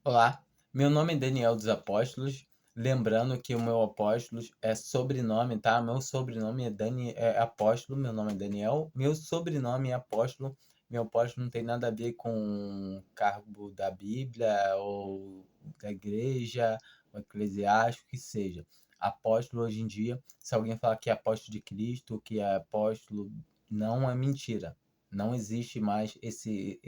Olá, meu nome é Daniel dos Apóstolos. Lembrando que o meu apóstolos é sobrenome, tá? Meu sobrenome é apóstolo, meu nome é Daniel. Meu sobrenome é apóstolo. Meu apóstolo não tem nada a ver com o cargo da Bíblia ou da igreja, ou eclesiástico, que seja. Apóstolo hoje em dia, se alguém falar que é apóstolo de Cristo, que é apóstolo, não é mentira. Não existe mais esse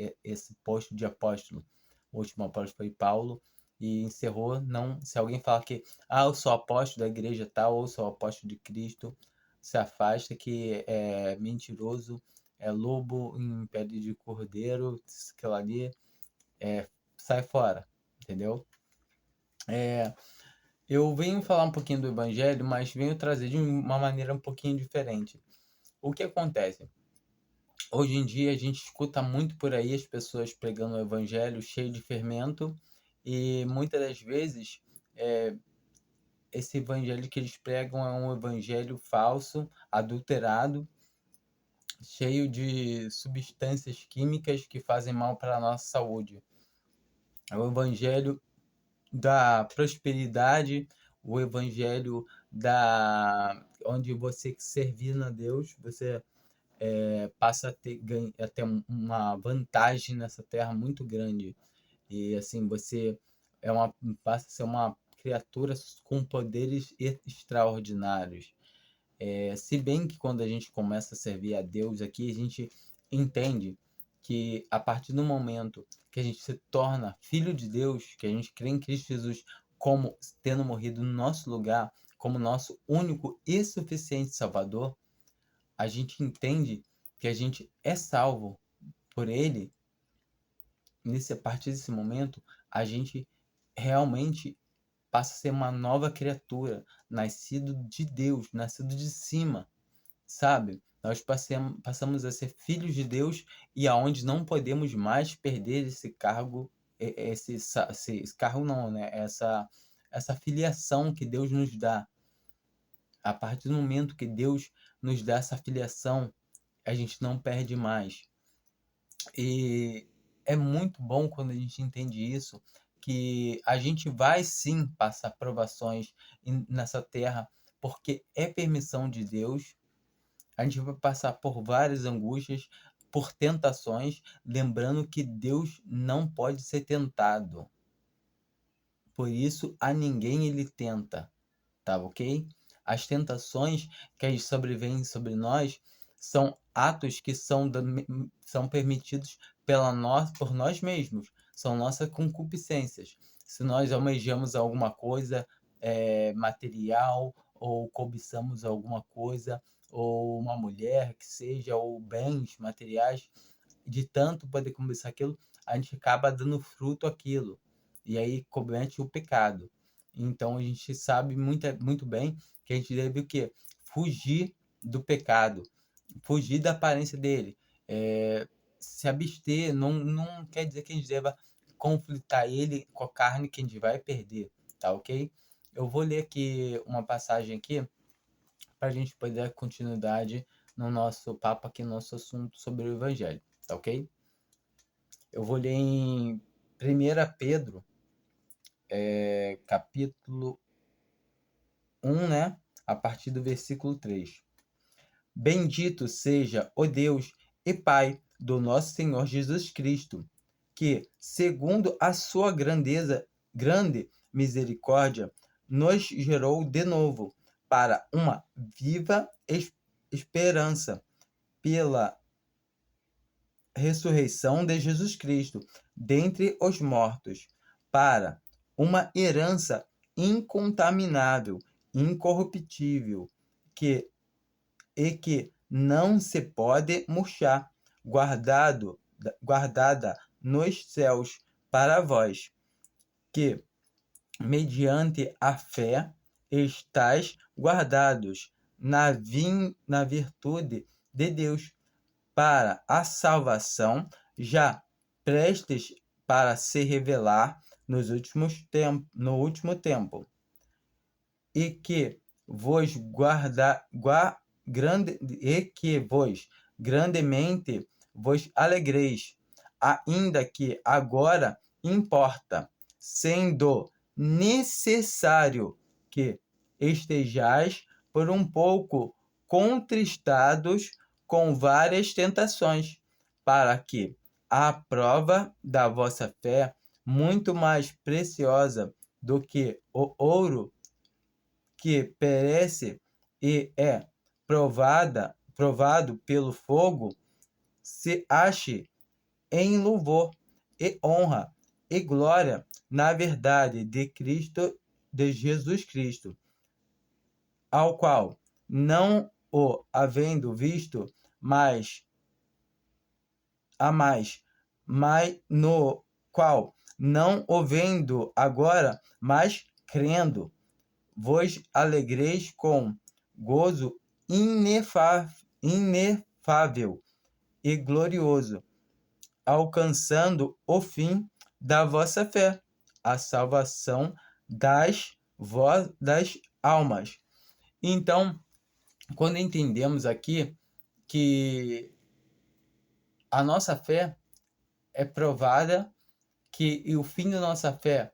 posto de apóstolo. O último apóstolo foi Paulo e encerrou. Não, se alguém falar que eu sou apóstolo da igreja tal ou sou apóstolo de Cristo, se afasta, que é mentiroso, é lobo em pele de cordeiro, aquilo ali, sai fora, entendeu? Eu venho falar um pouquinho do evangelho, mas venho trazer de uma maneira um pouquinho diferente. O que acontece? Hoje em dia a gente escuta muito por aí as pessoas pregando o evangelho cheio de fermento, e muitas das vezes é, esse evangelho que eles pregam é um evangelho falso, adulterado, cheio de substâncias químicas que fazem mal para a nossa saúde. É o evangelho da prosperidade, o evangelho da onde você servindo a Deus, você passa a ter uma vantagem nessa terra muito grande. E assim, você passa a ser uma criatura com poderes extraordinários. Se bem que quando a gente começa a servir a Deus aqui, a gente entende que a partir do momento que a gente se torna filho de Deus, que a gente crê em Cristo Jesus como tendo morrido no nosso lugar, como nosso único e suficiente Salvador, a gente entende que a gente é salvo por Ele. A partir desse momento, a gente realmente passa a ser uma nova criatura, nascido de Deus, nascido de cima, sabe? Nós passamos a ser filhos de Deus, e aonde não podemos mais perder esse cargo, esse cargo não, né? Essa filiação que Deus nos dá. A partir do momento que Deus nos dá essa filiação, a gente não perde mais. E é muito bom quando a gente entende isso, que a gente vai sim passar provações nessa terra, porque é permissão de Deus. A gente vai passar por várias angústias, por tentações, lembrando que Deus não pode ser tentado. Por isso, a ninguém ele tenta, tá ok? As tentações que sobrevêm sobre nós são atos que são permitidos por nós mesmos, são nossas concupiscências. Se nós almejamos alguma coisa material, ou cobiçamos alguma coisa, ou uma mulher que seja, ou bens materiais, de tanto poder cobiçar aquilo, a gente acaba dando fruto àquilo, e aí comete o pecado. Então a gente sabe muito bem que a gente deve o quê? Fugir do pecado, fugir da aparência dele. Se abster não quer dizer que a gente deva conflitar ele com a carne, que a gente vai perder, tá ok? Eu vou ler aqui uma passagem aqui para a gente poder dar continuidade no nosso papo aqui, no nosso assunto sobre o Evangelho, tá ok? Eu vou ler em 1 Pedro, capítulo 1, né? A partir do versículo 3. Bendito seja o Deus e Pai do nosso Senhor Jesus Cristo, que, segundo a sua grande misericórdia, nos gerou de novo para uma viva esperança pela ressurreição de Jesus Cristo dentre os mortos, para uma herança incontaminável, incorruptível, que que não se pode murchar, guardada nos céus para vós, que, mediante a fé, estáis guardados na virtude de Deus, para a salvação, já prestes para se revelar no último tempo, e que vos grandemente vos alegreis, ainda que agora importa sendo necessário que estejais por um pouco contristados com várias tentações, para que a prova da vossa fé, muito mais preciosa do que o ouro que perece e é provado pelo fogo, se ache em louvor e honra e glória na verdade de Cristo, de Jesus Cristo, ao qual, não o havendo visto, mas no qual, não o vendo agora, mas crendo, vos alegreis com gozo inefável e glorioso, alcançando o fim da vossa fé, a salvação das almas. Então, quando entendemos aqui que a nossa fé é provada, que o fim da nossa fé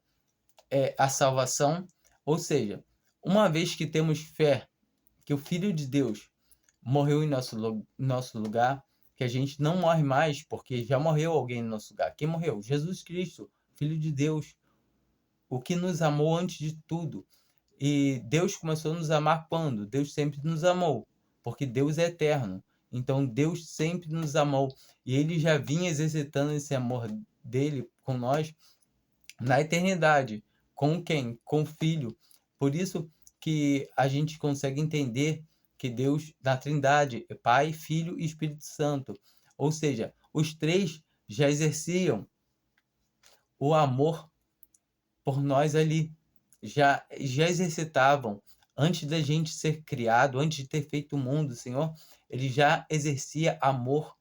é a salvação, ou seja, uma vez que temos fé que o Filho de Deus morreu em nosso lugar, que a gente não morre mais porque já morreu alguém no nosso lugar. Quem morreu? Jesus Cristo, Filho de Deus, o que nos amou antes de tudo. E Deus começou a nos amar quando? Deus sempre nos amou, porque Deus é eterno. Então Deus sempre nos amou e Ele já vinha exercitando esse amor dele com nós na eternidade. Com quem? Com o Filho. Por isso que a gente consegue entender que Deus, na Trindade, é Pai, Filho e Espírito Santo. Ou seja, os três já exerciam o amor por nós ali. Já exercitavam. Antes da gente ser criado, antes de ter feito o mundo, Senhor, Ele já exercia amor.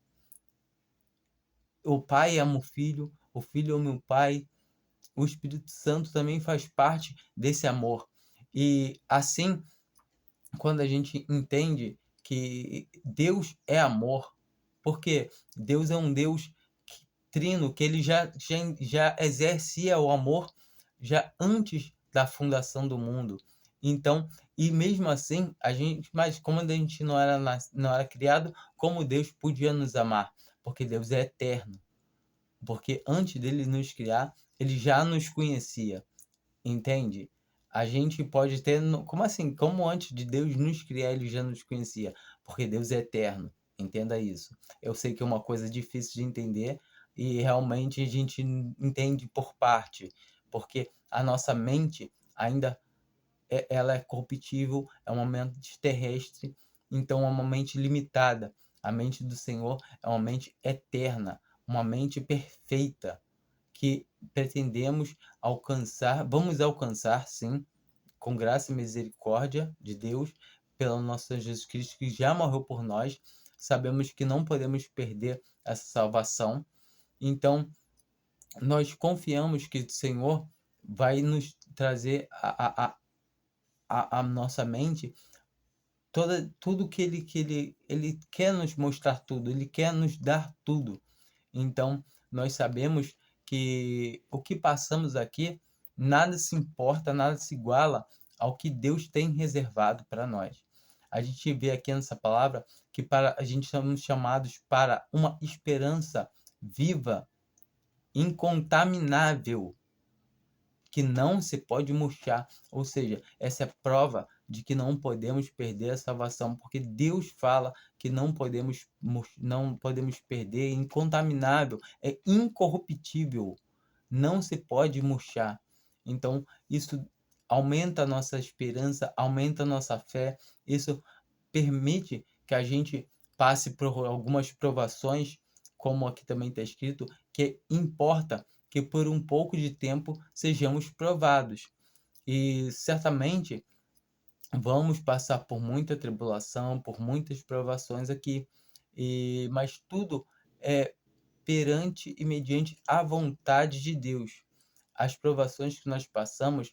O Pai ama o Filho ama o Pai, o Espírito Santo também faz parte desse amor. E assim, quando a gente entende que Deus é amor, porque Deus é um Deus trino, que ele já exercia o amor já antes da fundação do mundo. Então, e mesmo assim, mas como a gente não era criado, como Deus podia nos amar? Porque Deus é eterno. Porque antes dele nos criar, ele já nos conhecia. Entende? A gente pode ter... Como assim? Como antes de Deus nos criar, ele já nos conhecia? Porque Deus é eterno. Entenda isso. Eu sei que é uma coisa difícil de entender e realmente a gente entende por parte. Porque a nossa mente ainda ela é corruptível, é uma mente terrestre, então é uma mente limitada. A mente do Senhor é uma mente eterna, uma mente perfeita, que pretendemos alcançar, vamos alcançar, sim, com graça e misericórdia de Deus, pelo nosso Senhor Jesus Cristo, que já morreu por nós. Sabemos que não podemos perder essa salvação. Então, nós confiamos que o Senhor vai nos trazer a nossa mente tudo que ele quer nos mostrar tudo, ele quer nos dar tudo. Então, nós sabemos que o que passamos aqui, nada se importa, nada se iguala ao que Deus tem reservado para nós. A gente vê aqui nessa palavra que a gente somos chamados para uma esperança viva, incontaminável, que não se pode murchar. Ou seja, essa é prova de que não podemos perder a salvação, porque Deus fala que não podemos perder, é incontaminável, é incorruptível, não se pode murchar. Então, isso aumenta a nossa esperança, aumenta a nossa fé, isso permite que a gente passe por algumas provações, como aqui também está escrito, que importa que por um pouco de tempo sejamos provados. E certamente vamos passar por muita tribulação, por muitas provações aqui, mas tudo é perante e mediante a vontade de Deus. As provações que nós passamos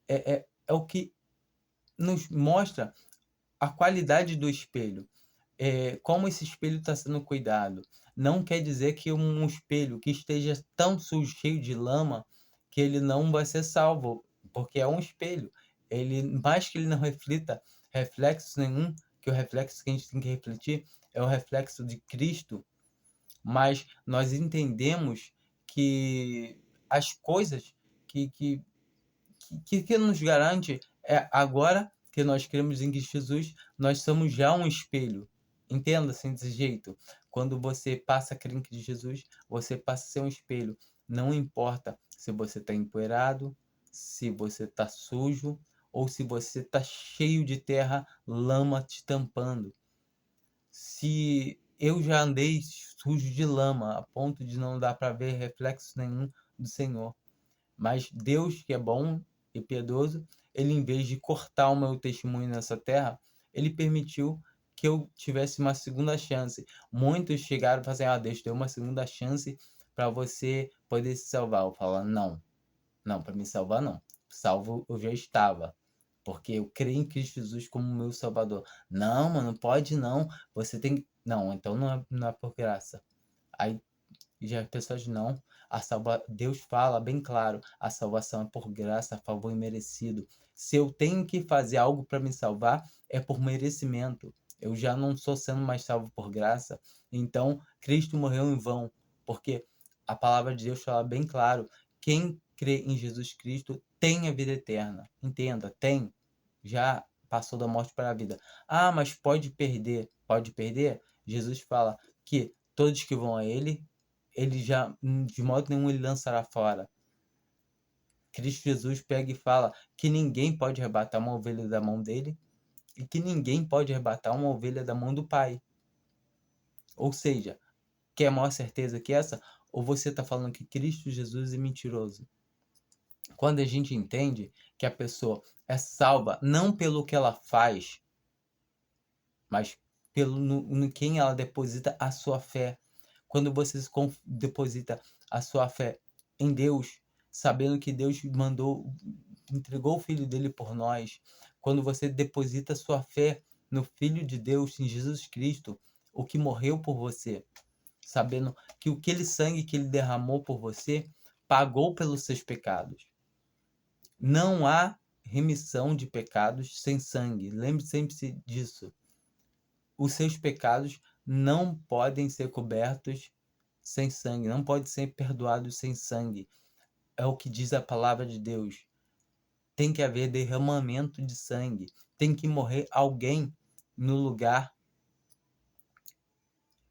é o que nos mostra a qualidade do espelho. Como esse espelho está sendo cuidado. Não quer dizer que um espelho que esteja tão sujo, cheio de lama, que ele não vai ser salvo, porque é um espelho. Ele, mais que ele não reflita reflexo nenhum, que o reflexo que a gente tem que refletir é o reflexo de Cristo, mas nós entendemos que as coisas que, que, que nos garante é agora que nós cremos em Cristo Jesus, nós somos já um espelho. Entenda assim desse jeito. Quando você passa a crer em Cristo Jesus, você passa a ser um espelho. Não importa se você está empoeirado, se você está sujo ou se você está cheio de terra, lama te tampando. Se eu já andei sujo de lama, a ponto de não dar para ver reflexo nenhum do Senhor. Mas Deus, que é bom e piedoso, ele, em vez de cortar o meu testemunho nessa terra, ele permitiu que eu tivesse uma segunda chance. Muitos chegaram e falaram assim, Deus deu uma segunda chance para você poder se salvar. Eu falo, não, para me salvar não. Salvo eu já estava. Porque eu creio em Cristo Jesus como meu Salvador. Não, mano, pode não. Você tem. Não, então não é por graça. Aí já as pessoas não. Deus fala bem claro: a salvação é por graça, favor imerecido. Se eu tenho que fazer algo para me salvar, é por merecimento. Eu já não sou sendo mais salvo por graça. Então, Cristo morreu em vão. Porque a palavra de Deus fala bem claro: quem crê em Jesus Cristo tem a vida eterna. Entenda, tem. Já passou da morte para a vida. Mas pode perder. Pode perder? Jesus fala que todos que vão a ele já, de modo nenhum, ele lançará fora. Cristo Jesus pega e fala que ninguém pode arrebatar uma ovelha da mão dele e que ninguém pode arrebatar uma ovelha da mão do Pai. Ou seja, quer maior certeza que essa? Ou você está falando que Cristo Jesus é mentiroso? Quando a gente entende que a pessoa é salva não pelo que ela faz, mas pelo no quem ela deposita a sua fé. Quando você deposita a sua fé em Deus, sabendo que Deus entregou o Filho dele por nós, quando você deposita a sua fé no Filho de Deus, em Jesus Cristo, o que morreu por você, sabendo que aquele sangue que ele derramou por você pagou pelos seus pecados. Não há remissão de pecados sem sangue. Lembre sempre disso. Os seus pecados não podem ser cobertos sem sangue, não podem ser perdoados sem sangue. É o que diz a palavra de Deus. Tem que haver derramamento de sangue. Tem que morrer alguém no lugar.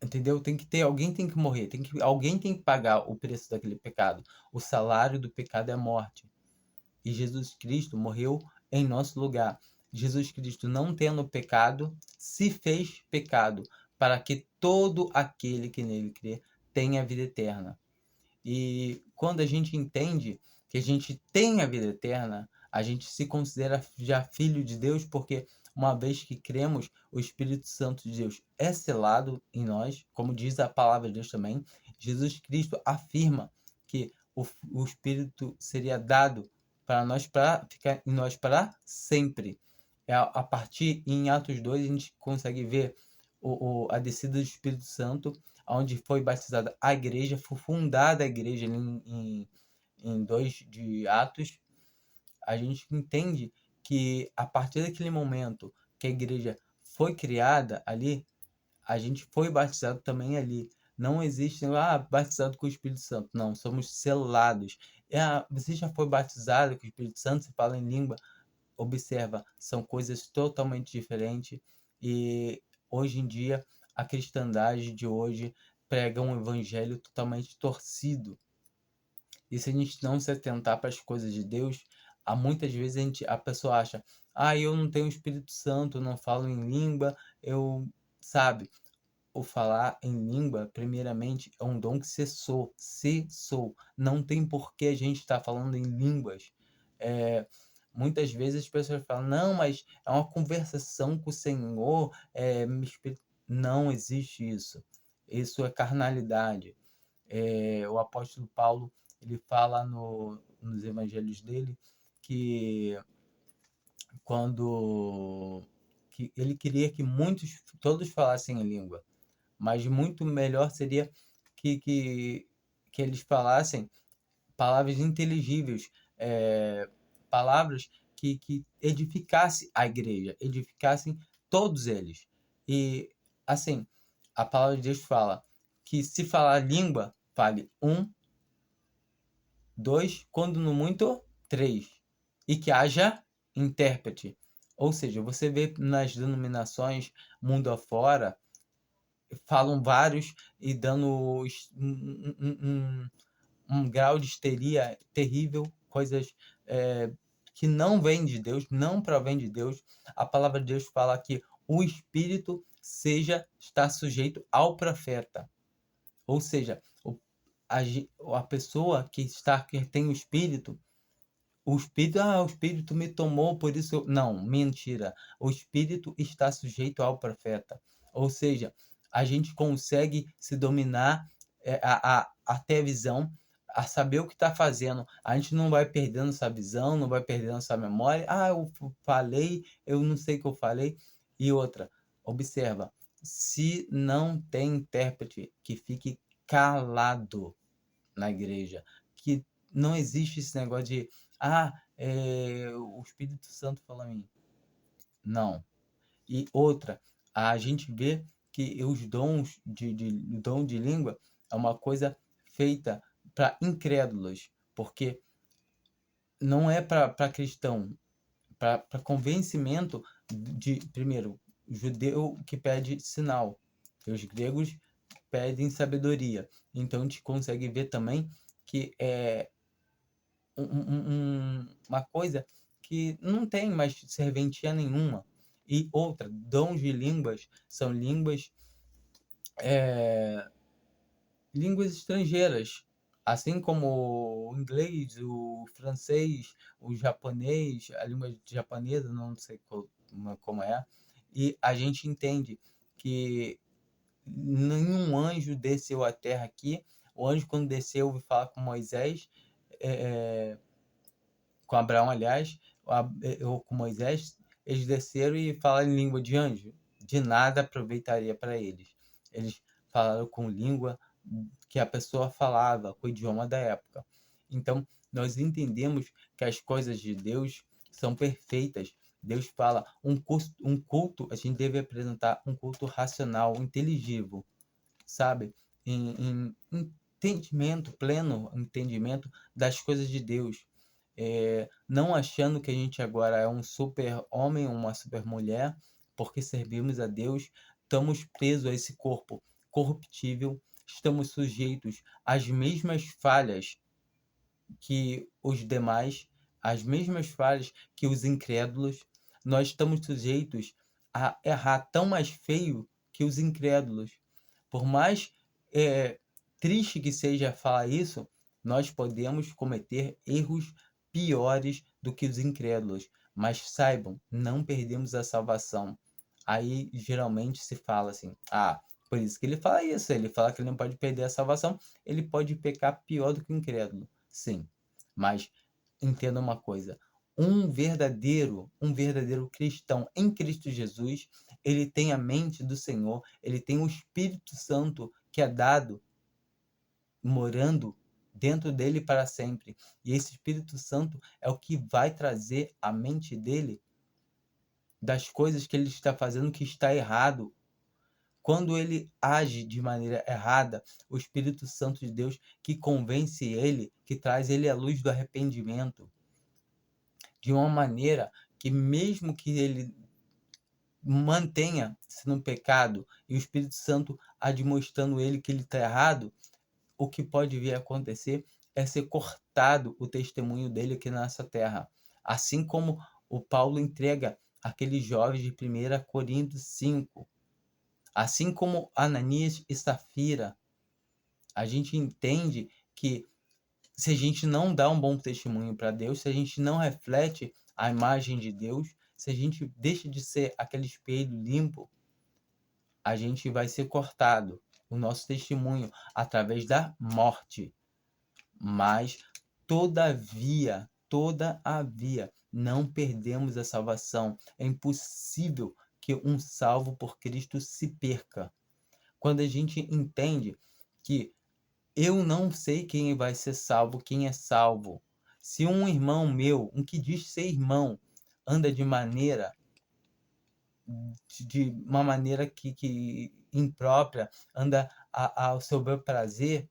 Entendeu? Alguém tem que morrer. Alguém tem que pagar o preço daquele pecado. O salário do pecado é a morte. E Jesus Cristo morreu em nosso lugar. Jesus Cristo, não tendo pecado, se fez pecado, para que todo aquele que nele crê tenha a vida eterna. E quando a gente entende que a gente tem a vida eterna, a gente se considera já filho de Deus, porque uma vez que cremos, o Espírito Santo de Deus é selado em nós, como diz a palavra de Deus também. Jesus Cristo afirma que o Espírito seria dado para ficar em nós para sempre. A partir em Atos 2 a gente consegue ver a descida do Espírito Santo, onde foi batizada a igreja, foi fundada a igreja em 2 de Atos. A gente entende que a partir daquele momento que a igreja foi criada ali, a gente foi batizado também ali. Não existe, batizado com o Espírito Santo. Não, somos selados. Você já foi batizado com o Espírito Santo? Você fala em língua? Observa, são coisas totalmente diferentes. E hoje em dia, a cristandade de hoje prega um evangelho totalmente torcido. E se a gente não se atentar para as coisas de Deus, muitas vezes a pessoa acha, eu não tenho Espírito Santo, eu não falo em língua, sabe? O falar em língua, primeiramente, é um dom que cessou. Não tem por que a gente estar falando em línguas. Muitas vezes as pessoas falam, não, mas é uma conversação com o Senhor, não existe isso. Isso é carnalidade. O apóstolo Paulo, ele fala nos evangelhos dele que que ele queria que todos falassem em língua, mas muito melhor seria que eles falassem palavras inteligíveis, palavras que edificasse a igreja, edificassem todos eles. E, assim, a palavra de Deus fala que se falar língua, fale um, dois, quando no muito, três. E que haja intérprete. Ou seja, você vê nas denominações mundo afora, falam vários e dando um grau de histeria terrível, coisas que não vêm de Deus, não provém de Deus. A palavra de Deus fala que o Espírito está sujeito ao profeta. Ou seja, a pessoa que tem o Espírito me tomou, por isso Não, mentira. O Espírito está sujeito ao profeta. Ou seja, a gente consegue se dominar até a visão, a saber o que está fazendo. A gente não vai perdendo essa visão, não vai perdendo essa memória. Eu falei, eu não sei o que eu falei. E outra, observa, se não tem intérprete, que fique calado na igreja, que não existe esse negócio de o Espírito Santo fala em mim. Não. E outra, a gente vê que os dons dom de língua é uma coisa feita para incrédulos, porque não é para cristão, para convencimento primeiro, judeu que pede sinal, os gregos pedem sabedoria. Então a gente consegue ver também que é uma coisa que não tem mais serventia nenhuma. E outra, dons de línguas são línguas estrangeiras, assim como o inglês, o francês, o japonês, a língua japonesa, não sei como é, e a gente entende que nenhum anjo desceu à terra aqui. O anjo, quando desceu, veio falar com Moisés, com Abraão, aliás, ou com Moisés, eles desceram e falaram em língua de anjo. De nada aproveitaria para eles. Eles falaram com língua que a pessoa falava, com o idioma da época. Então, nós entendemos que as coisas de Deus são perfeitas. Deus fala, um culto, a gente deve apresentar um culto racional, inteligível, sabe? Em entendimento, pleno entendimento das coisas de Deus. Não achando que a gente agora é um super homem ou uma super mulher, porque servimos a Deus, estamos presos a esse corpo corruptível, estamos sujeitos às mesmas falhas que os demais, às mesmas falhas que os incrédulos. Nós estamos sujeitos a errar tão mais feio que os incrédulos. Por mais triste que seja falar isso, nós podemos cometer erros piores do que os incrédulos. Mas saibam, não perdemos a salvação. Aí geralmente se fala assim, por isso que ele fala isso, ele fala que ele não pode perder a salvação, ele pode pecar pior do que o incrédulo. Sim, mas entenda uma coisa, um verdadeiro cristão em Cristo Jesus, ele tem a mente do Senhor, ele tem o Espírito Santo que é dado, morando dentro dele para sempre. E esse Espírito Santo é o que vai trazer a mente dele das coisas que ele está fazendo que está errado. Quando ele age de maneira errada, o Espírito Santo de Deus que convence ele, que traz ele à luz do arrependimento, de uma maneira que mesmo que ele mantenha-se no pecado e o Espírito Santo admoestando ele que ele está errado, o que pode vir a acontecer é ser cortado o testemunho dele aqui nessa terra. Assim como o Paulo entrega aqueles jovens de 1 Coríntios 5, assim como Ananias e Safira, a gente entende que se a gente não dá um bom testemunho para Deus, se a gente não reflete a imagem de Deus, se a gente deixa de ser aquele espelho limpo, a gente vai ser cortado, o nosso testemunho, através da morte. Mas, todavia, não perdemos a salvação. É impossível que um salvo por Cristo se perca. Quando a gente entende que Eu não sei quem vai ser salvo, quem é salvo. Se um irmão meu, um que diz ser irmão, anda de uma maneira que imprópria, anda ao seu bel prazer,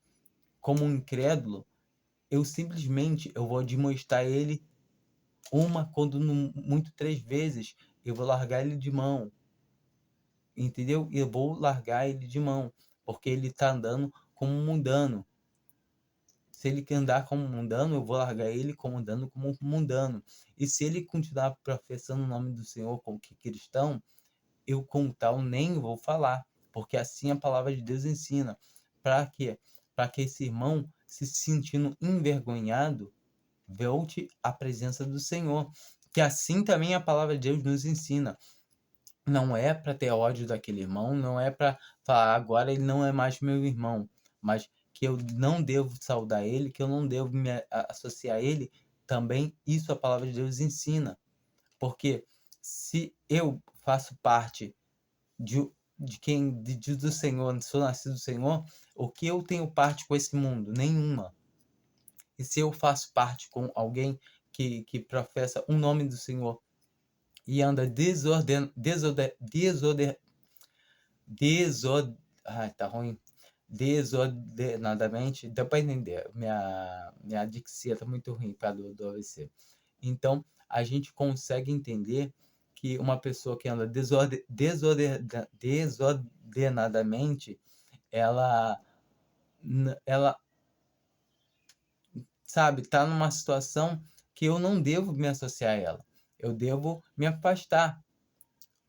como um incrédulo, eu vou admoestar ele uma, quando não, muito 3 vezes, eu vou largar ele de mão, entendeu? Eu vou largar ele de mão, porque ele está andando como um mundano. Se ele quer andar como mundano, eu vou largar ele como andando como um mundano. E se ele continuar professando o nome do Senhor como que cristão, eu com tal nem vou falar, porque assim a palavra de Deus ensina. Para quê? Para que esse irmão, se sentindo envergonhado, volte à presença do Senhor. Que assim também a palavra de Deus nos ensina. Não é para ter ódio daquele irmão, não é para falar agora ele não é mais meu irmão, mas que eu não devo saudar ele, que eu não devo me associar a ele, também isso a palavra de Deus ensina. Porque se eu faço parte de, do Senhor, sou nascido do Senhor, o que eu tenho parte com esse mundo? Nenhuma. E se eu faço parte com alguém que professa o nome do Senhor e anda tá ruim, desordenadamente, dá para entender, minha dicção tá muito ruim para do AVC. Então, a gente consegue entender que uma pessoa que anda desordenadamente, ela, ela, sabe, tá numa situação que eu não devo me associar a ela. Eu devo me afastar,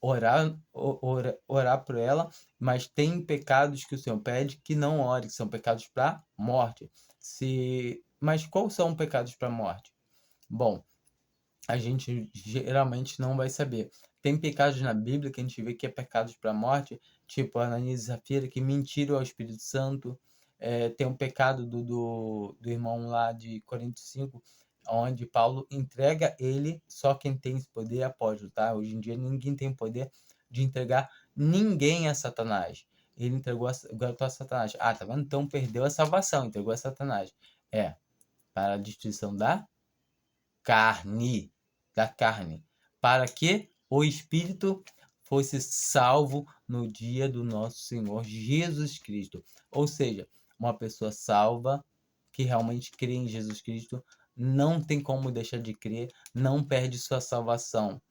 orar por ela, mas tem pecados que o Senhor pede que não ore, que são pecados para morte. Mas quais são pecados para morte? Bom, a gente geralmente não vai saber. Tem pecados na Bíblia que a gente vê que é pecados para morte, tipo Ananias e Safira, que mentiram ao Espírito Santo. Tem um pecado do irmão lá de Coríntios 5, onde Paulo entrega ele, só quem tem esse poder é apóstolo, tá? Hoje em dia ninguém tem o poder de entregar ninguém a Satanás. Ele entregou a Satanás. Ah, tá vendo? Então perdeu a salvação, entregou a Satanás. Para a destruição da carne, para que o espírito fosse salvo no dia do nosso Senhor Jesus Cristo. Ou seja, uma pessoa salva, que realmente crê em Jesus Cristo, não tem como deixar de crer, não perde sua salvação.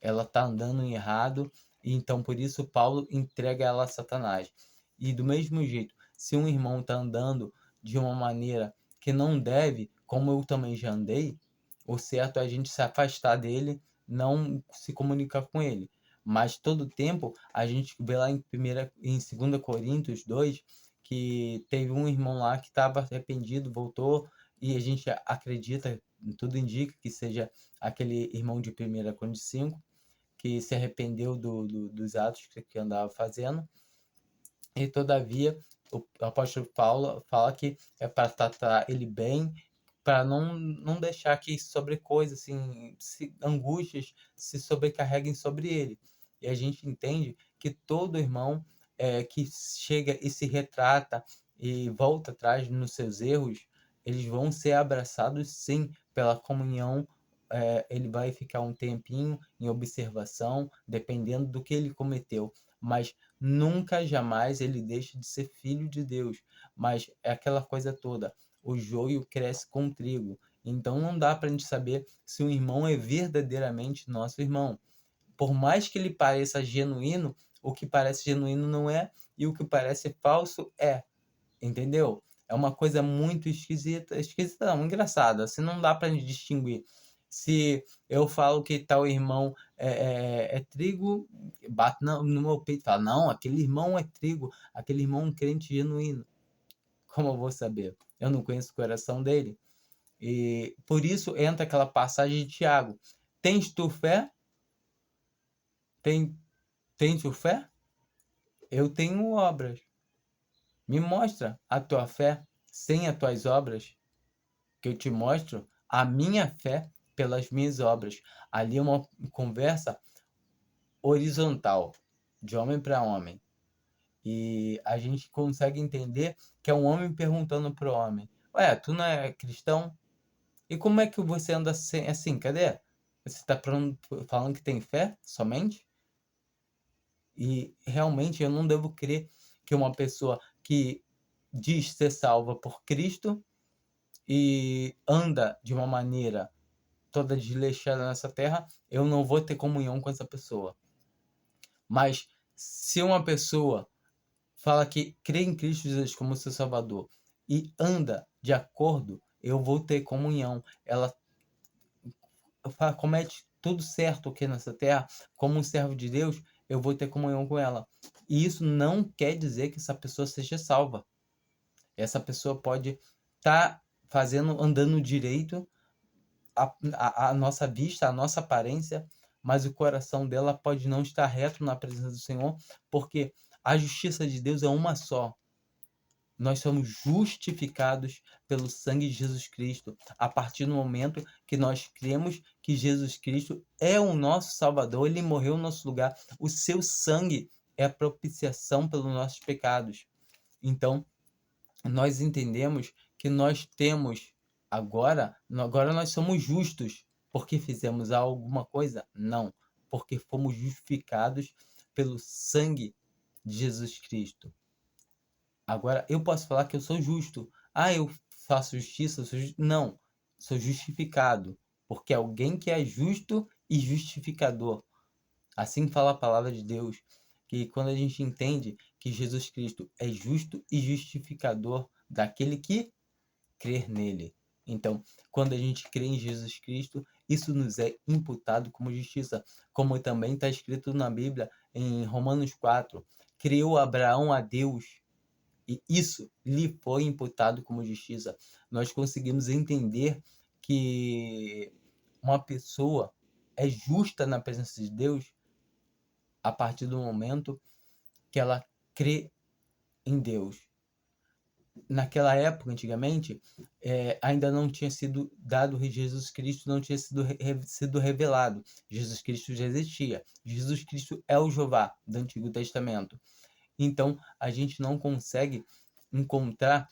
Ela está andando em errado, e então por isso Paulo entrega ela a Satanás. E do mesmo jeito, se um irmão está andando de uma maneira que não deve, como eu também já andei, o certo é a gente se afastar dele, não se comunicar com ele. Mas todo tempo a gente vê lá em 2 Coríntios 2 que teve um irmão lá que estava arrependido, voltou, e a gente acredita, tudo indica que seja aquele irmão de 1 Coríntios 5, que se arrependeu dos atos que andava fazendo. E todavia o apóstolo Paulo fala que é para tratar ele bem, para não deixar que coisas assim, angústias se sobrecarreguem sobre ele. E a gente entende que todo irmão que chega e se retrata e volta atrás nos seus erros, eles vão ser abraçados sim pela comunhão. Ele vai ficar um tempinho em observação, dependendo do que ele cometeu, mas nunca jamais ele deixa de ser filho de Deus. Mas é aquela coisa toda, o joio cresce com o trigo. Então não dá para a gente saber se um irmão é verdadeiramente nosso irmão. Por mais que ele pareça genuíno, o que parece genuíno não é, e o que parece falso é. Entendeu? É uma coisa muito esquisita. Esquisita não, engraçada. Assim, não dá pra gente distinguir. Se eu falo que tal irmão é trigo, bato no meu peito e falo, não, aquele irmão é trigo, aquele irmão é um crente genuíno. Como eu vou saber? Eu não conheço o coração dele. E por isso entra aquela passagem de Tiago. Tens tu fé? Tens tu fé? Eu tenho obras. Me mostra a tua fé sem as tuas obras, que eu te mostro a minha fé pelas minhas obras. Ali é uma conversa horizontal, de homem para homem. E a gente consegue entender que é um homem perguntando para o homem: Ué, tu não é cristão? E como é que você anda assim? Cadê? Você está falando que tem fé somente? E realmente eu não devo crer que uma pessoa que diz ser salva por Cristo e anda de uma maneira toda desleixada nessa terra, eu não vou ter comunhão com essa pessoa. Mas se uma pessoa fala que crê em Cristo Jesus como seu Salvador e anda de acordo, eu vou ter comunhão. Ela comete tudo certo aqui nessa terra, como um servo de Deus, eu vou ter comunhão com ela. E isso não quer dizer que essa pessoa seja salva. Essa pessoa pode estar andando direito, a nossa vista, a nossa aparência, mas o coração dela pode não estar reto na presença do Senhor, porque a justiça de Deus é uma só. Nós somos justificados pelo sangue de Jesus Cristo, a partir do momento que nós cremos que Jesus Cristo é o nosso Salvador, ele morreu no nosso lugar, o seu sangue é a propiciação pelos nossos pecados. Então, nós entendemos que nós temos agora nós somos justos porque fizemos alguma coisa? Não, porque fomos justificados pelo sangue de Jesus Cristo. Agora, eu posso falar que eu sou justo. Ah, eu faço justiça, não, sou justificado, porque alguém que é justo e justificador. Assim fala a palavra de Deus, que quando a gente entende que Jesus Cristo é justo e justificador daquele que crer nele. Então, quando a gente crê em Jesus Cristo, isso nos é imputado como justiça, como também está escrito na Bíblia, em Romanos 4. Creu Abraão a Deus e isso lhe foi imputado como justiça. Nós conseguimos entender que uma pessoa é justa na presença de Deus a partir do momento que ela crê em Deus. Naquela época, antigamente, ainda não tinha sido dado Jesus Cristo, não tinha sido revelado. Jesus Cristo já existia. Jesus Cristo é o Jeová do Antigo Testamento. Então, a gente não consegue encontrar,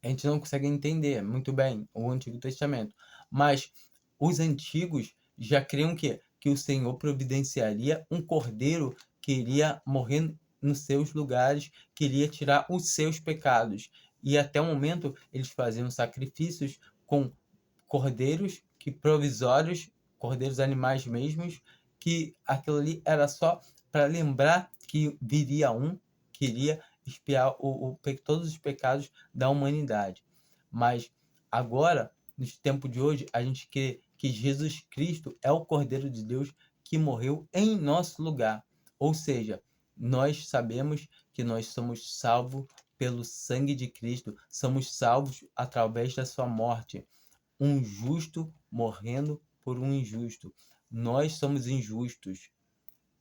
a gente não consegue entender muito bem o Antigo Testamento. Mas os antigos já criam que o Senhor providenciaria um cordeiro que iria morrer nos seus lugares, que iria tirar os seus pecados. E até o momento eles faziam sacrifícios com cordeiros provisórios, cordeiros animais mesmos, que aquilo ali era só para lembrar que viria um que iria expiar todos os pecados da humanidade. Mas agora, no tempo de hoje, a gente crê que Jesus Cristo é o Cordeiro de Deus que morreu em nosso lugar. Ou seja, nós sabemos que nós somos salvos pelo sangue de Cristo, somos salvos através da sua morte. Um justo morrendo por um injusto. Nós somos injustos.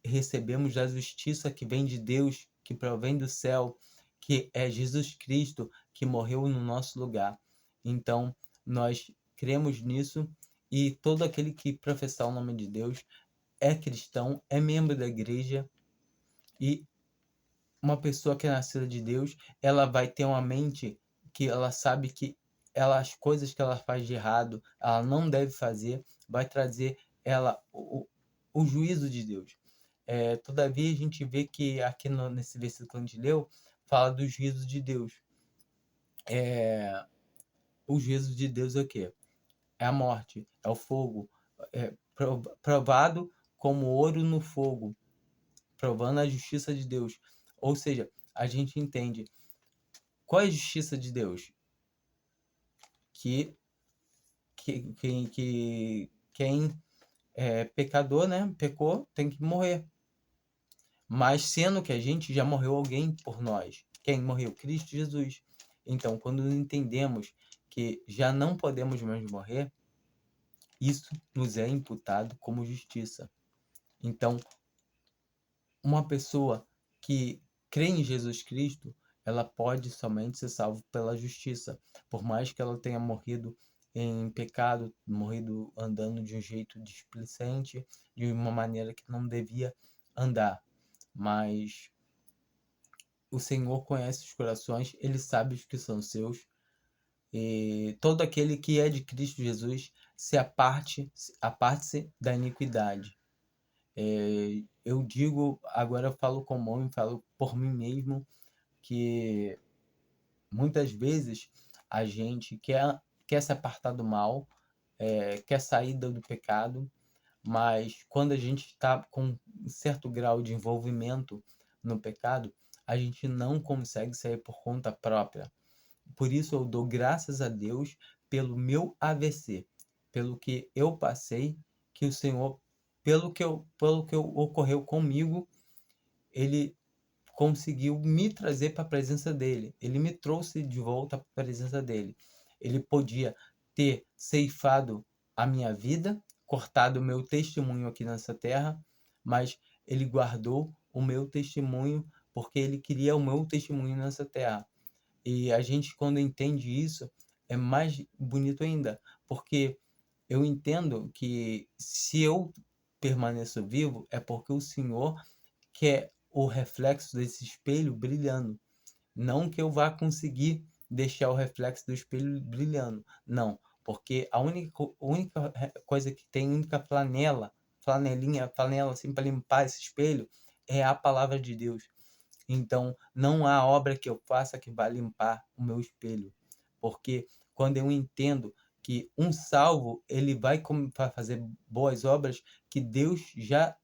Recebemos a justiça que vem de Deus, que provém do céu, que é Jesus Cristo que morreu no nosso lugar. Então, nós cremos nisso e todo aquele que professar o nome de Deus é cristão, é membro da igreja e uma pessoa que é nascida de Deus, ela vai ter uma mente que ela sabe que as coisas que ela faz de errado, ela não deve fazer, vai trazer ela o juízo de Deus. Todavia, a gente vê que aqui nesse versículo que a gente leu, fala do juízo de Deus. O juízo de Deus é o quê? É a morte, é o fogo, provado como ouro no fogo, provando a justiça de Deus. Ou seja, a gente entende qual é a justiça de Deus? Que quem é pecador, né, pecou, tem que morrer. Mas sendo que a gente já morreu alguém por nós. Quem morreu? Cristo Jesus. Então, quando entendemos que já não podemos mais morrer, isso nos é imputado como justiça. Então, uma pessoa que crê em Jesus Cristo, ela pode somente ser salva pela justiça. Por mais que ela tenha morrido em pecado, morrido andando de um jeito displicente, de uma maneira que não devia andar. Mas o Senhor conhece os corações, Ele sabe os que são seus, e todo aquele que é de Cristo Jesus aparte-se da iniquidade. Eu digo, agora eu falo como homem, falo por mim mesmo, que muitas vezes a gente quer se apartar do mal, quer sair do pecado, mas quando a gente está com um certo grau de envolvimento no pecado, a gente não consegue sair por conta própria. Por isso eu dou graças a Deus pelo meu AVC, pelo que eu passei, que o Senhor, pelo que ocorreu comigo, Ele conseguiu me trazer para a presença dele. Ele me trouxe de volta para a presença dele. Ele podia ter ceifado a minha vida, cortado o meu testemunho aqui nessa terra, mas ele guardou o meu testemunho porque ele queria o meu testemunho nessa terra. E a gente, quando entende isso, é mais bonito ainda, porque eu entendo que se eu permaneço vivo é porque o Senhor quer o reflexo desse espelho brilhando. Não que eu vá conseguir deixar o reflexo do espelho brilhando. Não, porque a única coisa que tem, única flanela assim para limpar esse espelho é a palavra de Deus. Então, não há obra que eu faça que vá limpar o meu espelho. Porque quando eu entendo que um salvo, ele vai fazer boas obras que Deus já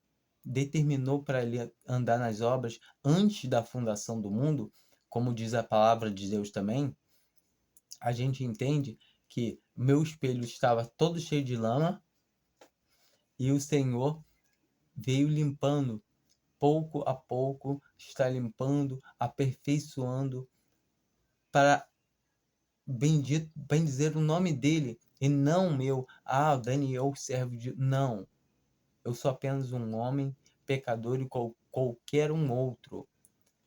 determinou para ele andar nas obras antes da fundação do mundo, como diz a palavra de Deus também, a gente entende que meu espelho estava todo cheio de lama e o Senhor veio limpando pouco a pouco, está limpando, aperfeiçoando para bem dizer o nome dele e não o meu. Ah, Daniel, servo de... Não, eu sou apenas um homem pecador e qualquer um outro.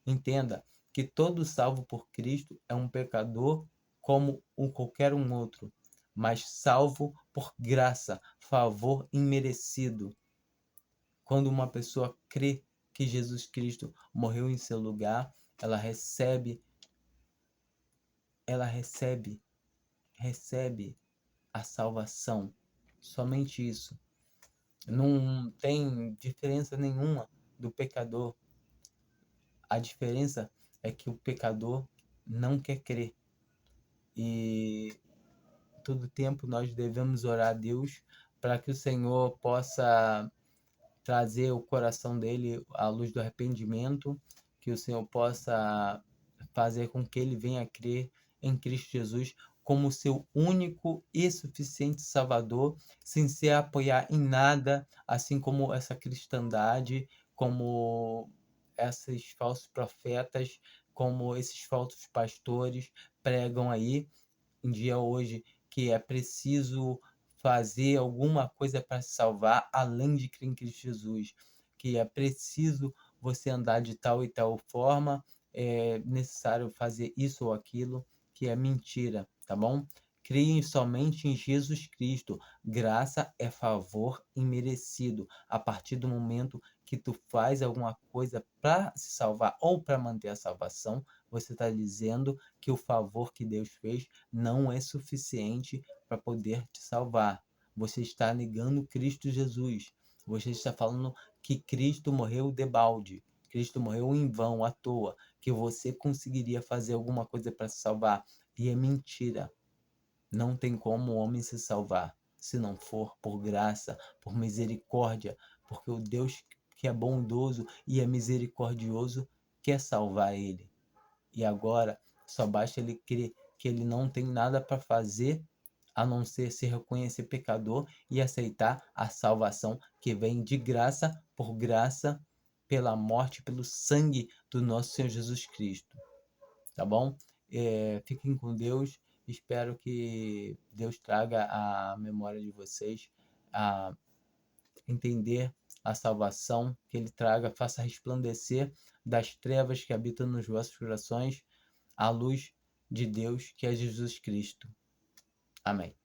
Entenda que todo salvo por Cristo é um pecador como qualquer um outro, mas salvo por graça, favor imerecido. Quando uma pessoa crê que Jesus Cristo morreu em seu lugar, ela recebe a salvação. Somente isso. Não tem diferença nenhuma do pecador. A diferença é que o pecador não quer crer. E todo tempo nós devemos orar a Deus para que o Senhor possa trazer o coração dele à luz do arrependimento, que o Senhor possa fazer com que ele venha a crer em Cristo Jesus como seu único e suficiente Salvador, sem se apoiar em nada, assim como essa cristandade, como esses falsos profetas, como esses falsos pastores pregam aí em dia hoje, que é preciso fazer alguma coisa para se salvar, além de crer em Cristo Jesus, que é preciso você andar de tal e tal forma, é necessário fazer isso ou aquilo, que é mentira, tá bom? Criem somente em Jesus Cristo. Graça é favor imerecido. A partir do momento que tu faz alguma coisa para se salvar ou para manter a salvação, você está dizendo que o favor que Deus fez não é suficiente para poder te salvar. Você está negando Cristo Jesus. Você está falando que Cristo morreu debalde. Cristo morreu em vão, à toa, que você conseguiria fazer alguma coisa para se salvar. E é mentira. Não tem como o homem se salvar se não for por graça, por misericórdia, porque o Deus que é bondoso e é misericordioso quer salvar ele. E agora só basta ele crer que ele não tem nada para fazer a não ser se reconhecer pecador e aceitar a salvação que vem de graça por graça, pela morte, pelo sangue do nosso Senhor Jesus Cristo. Tá bom? Fiquem com Deus. Espero que Deus traga à memória de vocês a entender a salvação, que Ele traga, faça resplandecer das trevas que habitam nos vossos corações a luz de Deus, que é Jesus Cristo. Amém.